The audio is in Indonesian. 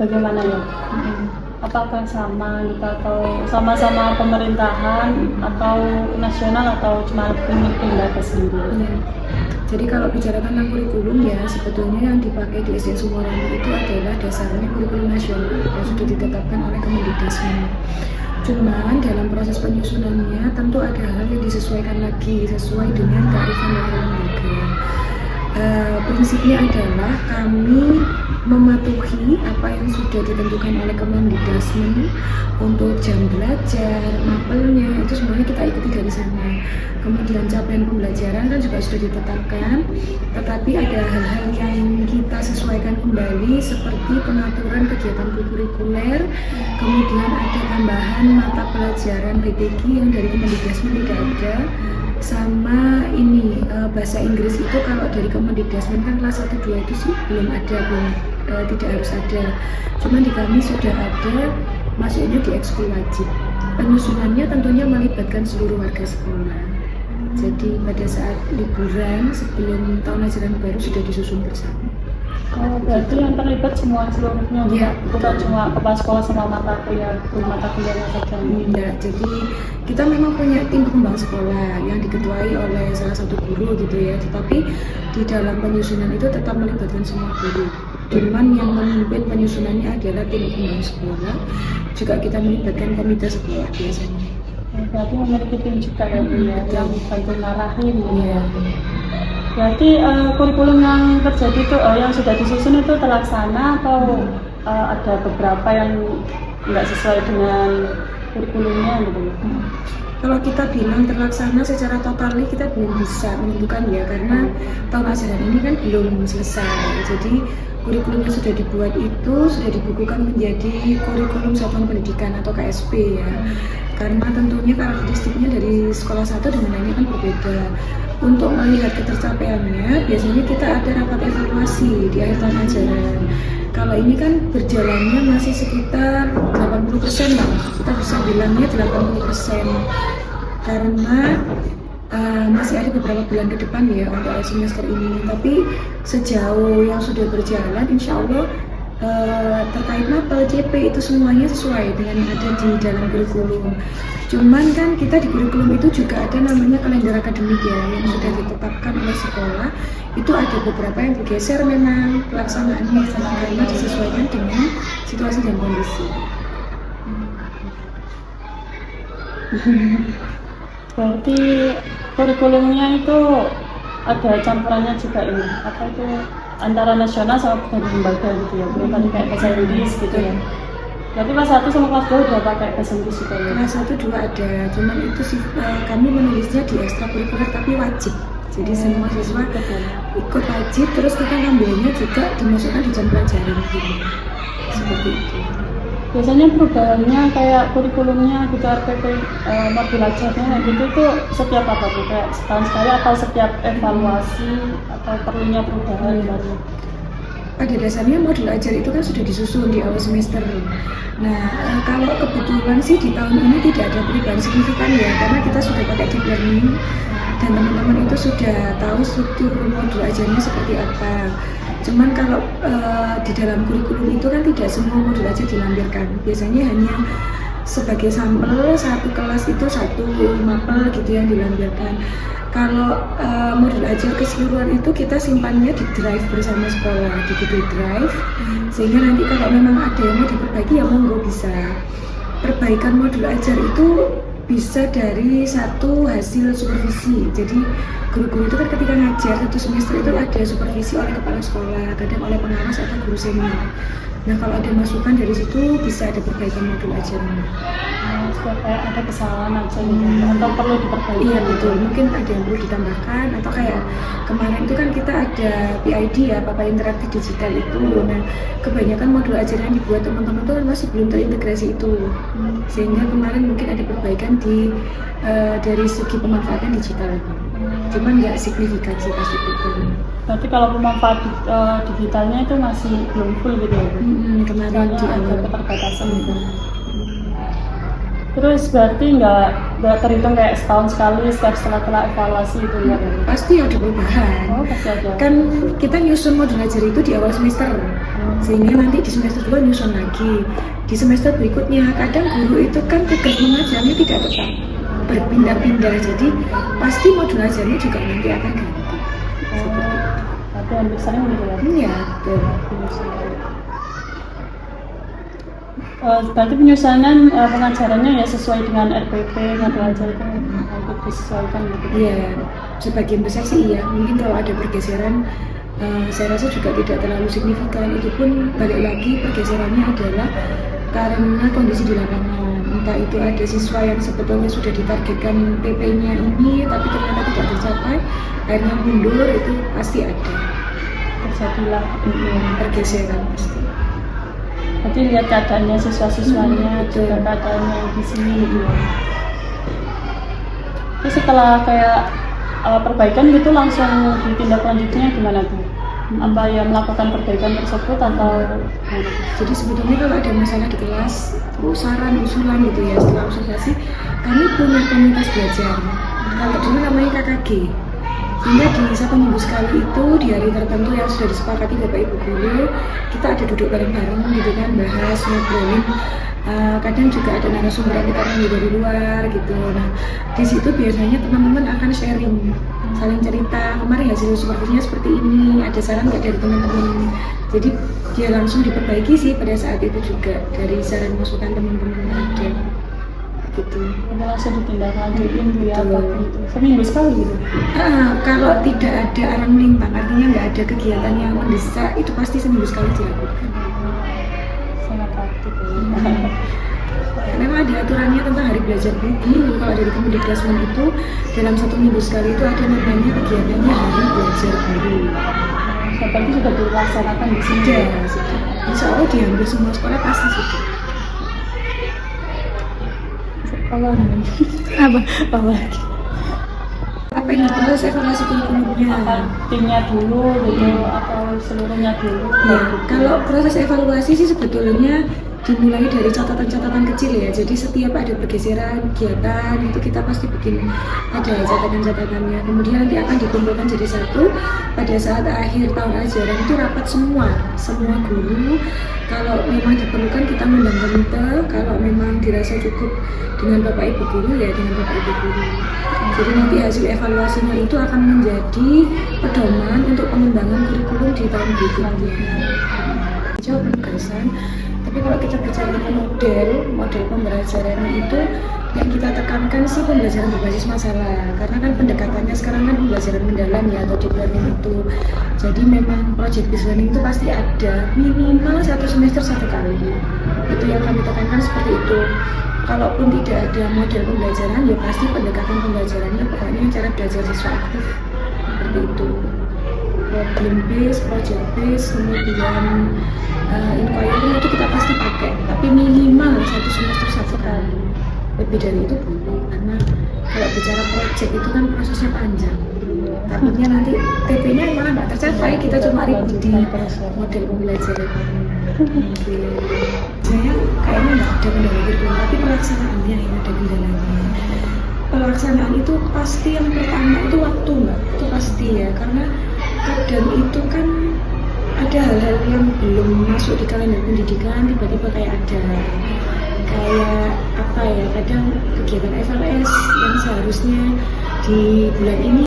bagaimana ya? Apakah sama gitu atau sama-sama pemerintahan atau nasional atau cuma pindah-pindah ke sendiri? Ya. Jadi kalau bicara tentang kurikulum ya sebetulnya yang dipakai di SDN Sumorambi itu adalah dasarnya kurikulum nasional yang sudah ditetapkan oleh Kemendikbudrismen. Cuman dalam proses penyusunannya tentu ada hal yang disesuaikan lagi sesuai dengan kearifan lokal lembaga. Prinsipnya adalah kami mematuhi apa yang sudah ditentukan oleh Kemendikbudrismen untuk jam belajar, mapelnya itu semuanya kita ikuti dari sana. Kemudian capaian pembelajaran kan juga sudah ditetapkan, tetapi ada hal-hal yang kita sesuaikan kembali seperti pengaturan kegiatan kurikuler, kemudian ada tambahan mata pelajaran BTG yang dari Kemendikbudrismen tidak ada, sama ini bahasa Inggris itu kalau dari Kemendikbudrismen kan kelas 1 2 itu sih belum ada, tidak harus ada. Cuman di kami sudah ada, masuknya di ekskul wajib. Penyusunannya tentunya melibatkan seluruh warga sekolah. Jadi pada saat liburan sebelum tahun ajaran baru sudah disusun bersama. Oh, berarti yang terlibat semua seluruhnya, ya, bukan cuma kepala sekolah sama mata kuliahnya saja. Enggak, jadi kita memang punya tim pengembang sekolah yang diketuai oleh salah satu guru gitu ya, tetapi di dalam penyusunan itu tetap melibatkan semua guru. Cuman yang memimpin penyusunannya adalah tim pengembang sekolah, juga kita melibatkan komite sekolah biasanya. Berarti memiliki tim juga ya Bu ya, yang bantu ngarahin ya. Berarti kurikulum yang terjadi itu yang sudah disusun itu terlaksana atau ada beberapa yang nggak sesuai dengan kurikulumnya gitu? Kalau kita bilang terlaksana secara totalnya kita belum bisa menentukan ya, karena tahun ajaran ini kan belum selesai. Jadi kurikulum yang sudah dibuat itu sudah dibukukan menjadi kurikulum satuan pendidikan atau KSP ya. Karena tentunya karakteristiknya dari sekolah satu dengan lainnya kan berbeda. Untuk melihat ketercapaiannya, biasanya kita ada rapat evaluasi di akhir tahun ajaran. Kalau ini kan berjalannya masih sekitar 80% lah, kita bisa bilangnya 80%. Karena masih ada beberapa bulan ke depan ya untuk semester ini. Tapi sejauh yang sudah berjalan, insya Allah terkait mapel, CP itu semuanya sesuai dengan yang ada di dalam kurikulum. Cuman kan kita di kurikulum itu juga ada namanya kalender akademik ya, yang sudah ditetapkan oleh sekolah. Itu ada beberapa yang bergeser memang pelaksanaannya karena disesuaikan dengan situasi dan kondisi. Berarti kurikulumnya itu ada campurannya juga ini, apa itu antara nasional sama dari lembaga gitu ya, belum tadi kayak bahasa Inggris gitu ya. Berarti kelas 1 sama kelas 2 udah pakai bahasa Inggris juga ya? Kelas 1 2 ada, cuman itu sih kami menulisnya di ekstrakurikuler tapi wajib. Jadi semua siswa ikut wajib, terus kita ngambilnya juga dimasukkan di jam pelajaran gitu. Seperti itu. Biasanya perubahannya kayak kurikulumnya gitu, RPP modul ajarnya gitu itu setiap apa tuh? Kayak setahun sekali atau setiap evaluasi atau perlunya perubahan baru? Pada dasarnya modul ajar itu kan sudah disusun di awal semester. Nah, kalau kebetulan sih di tahun ini tidak ada perubahan signifikan ya, karena kita sudah pakai deep learning dan teman-teman itu sudah tahu struktur modul ajarnya seperti apa. Cuman kalau di dalam kurikulum itu kan tidak semua modul ajar dilampirkan. Biasanya hanya sebagai sampel satu kelas itu satu mapel gitu yang dilampirkan. Kalau modul ajar keseluruhan itu kita simpannya di drive bersama sekolah, di Google Drive, sehingga nanti kalau memang ada yang mau diperbaiki ya monggo bisa. Perbaikan modul ajar itu bisa dari satu hasil supervisi. Jadi guru-guru itu kan ketika ngajar satu semester itu ada supervisi oleh kepala sekolah, kadang oleh pengawas atau guru senior. Nah kalau ada masukan dari situ bisa ada perbaikan modul ajarnya. Sudah kayak ada kesalahan aja gitu, atau perlu diperbaiki? Iya betul, mungkin ada yang perlu ditambahkan atau kayak kemarin itu kan kita ada PID ya, papan interaktif digital itu. Nah kebanyakan modul ajaran yang dibuat teman-teman itu kan masih belum terintegrasi itu, sehingga kemarin mungkin ada perbaikan dari segi pemanfaatan digital itu. Cuman nggak signifikan sih pasti itu. Berarti kalau pemanfaat digitalnya itu masih belum full gitu ya? Kemarin di awal keterbatasan gitu. Terus berarti nggak terhitung kayak setahun sekali setelah evaluasi itu ya? Pasti ada perubahan. Oh pasti ada. Kan kita nyusun modul ajar itu di awal semester. sehingga nanti di semester 2 nyusun lagi. Di semester berikutnya kadang guru itu kan tugas mengajarnya tidak tetap, berpindah-pindah, jadi pasti modul ajarnya juga nanti akan ganti. Tapi hampir sering gitu ya. Iya, betul. Berarti penyusunan pengajarannya ya sesuai dengan RPP, modul ajar itu untuk disesuaikan gitu. Iya, sebagian besar sih iya. Mungkin kalau ada pergeseran, saya rasa juga tidak terlalu signifikan. Itu pun balik lagi pergeserannya adalah karena kondisi di lapangan. Entah itu ada siswa yang sebetulnya sudah ditargetkan PP-nya ini, tapi ternyata tidak tercapai, akhirnya mundur, itu pasti ada. Terjadilah Pergeseran pasti. Berarti lihat keadaannya siswa-siswanya, juga keadaannya yang di sini gitu ya. Terus setelah kayak perbaikan gitu langsung ditindaklanjutinya gimana tuh? Apa ya melakukan perbaikan tersebut atau gimana? Jadi sebetulnya kalau ada masalah di kelas, saran, usulan gitu ya, setelah observasi, kami punya komunitas belajar. Kalau dulu namanya KKG. Sehingga di 1 minggu sekali itu, di hari tertentu yang sudah disepakati Bapak Ibu Guru, kita ada duduk bareng-bareng gitu kan, bahas, ngobrolin. Kadang juga ada narasumber yang kita panggil dari luar gitu. Nah, di situ biasanya teman-teman akan sharing, saling cerita, kemarin hasil supervisinya seperti ini, ada saran nggak dari teman-teman. Jadi dia langsung diperbaiki sih pada saat itu juga dari saran masukan teman-teman yang ada gitu. Jadi langsung ditindaklanjutin gitu ya, apa gitu. Seminggu sekali gitu. Kalau tidak ada arang melintang, artinya nggak ada kegiatan yang mendesak, itu pasti seminggu sekali dilakukan. Sangat aktif ya. Memang ada aturannya tentang hari belajar guru. Kalau dari Kemendikbudrismen itu dalam 1 minggu sekali itu ada namanya kegiatannya hari belajar guru. Seperti sudah dilaksanakan di sini. Sudah. Insya Allah di hampir semua sekolah pasti sudah. Apa lagi? Apa yang dibahas evaluasi kurikulumnya? Apa timnya dulu gitu atau seluruhnya dulu? Ya, kalau proses evaluasi sih sebetulnya dimulai dari catatan-catatan kecil ya. Jadi setiap ada pergeseran kegiatan itu kita pasti bikin ada catatan-catatannya. Kemudian nanti akan dikumpulkan jadi satu. Pada saat akhir tahun ajaran itu rapat semua guru. Kalau memang diperlukan kita mengundang komite. Kalau memang dirasa cukup dengan Bapak Ibu Guru ya dengan Bapak Ibu Guru. Jadi nanti hasil evaluasinya itu akan menjadi pedoman untuk pengembangan kurikulum di tahun berikutnya. Jauh penugasan. Tapi kalau kita bicara model pembelajarannya itu yang kita tekankan sih pembelajaran berbasis masalah, karena kan pendekatannya sekarang kan pembelajaran mendalam ya atau deep learning itu. Jadi memang project based learning itu pasti ada minimal 1 semester 1 kali. Itu yang kami tekankan seperti itu. Kalaupun tidak ada model pembelajaran ya pasti pendekatan pembelajarannya pokoknya cara belajar siswa aktif seperti itu. Problem based, project based, kemudian inquiry itu kita pasti pakai, tapi minimal 1 semester 1 kali. Lebih dari itu boleh, karena kalau bicara project itu kan prosesnya panjang. Takutnya nanti TP-nya malah nggak tercapai, kita cuma ribut di model pembelajaran. Saya kayaknya nggak ada kendala kurikulum, tapi pelaksanaannya yang ada kendalanya. Pelaksanaan itu pasti yang pertama itu waktu mbak, itu pasti ya, karena kadang itu kan ada hal-hal yang belum masuk di kalender pendidikan tiba-tiba kayak apa ya, kadang kegiatan FLS yang seharusnya di bulan ini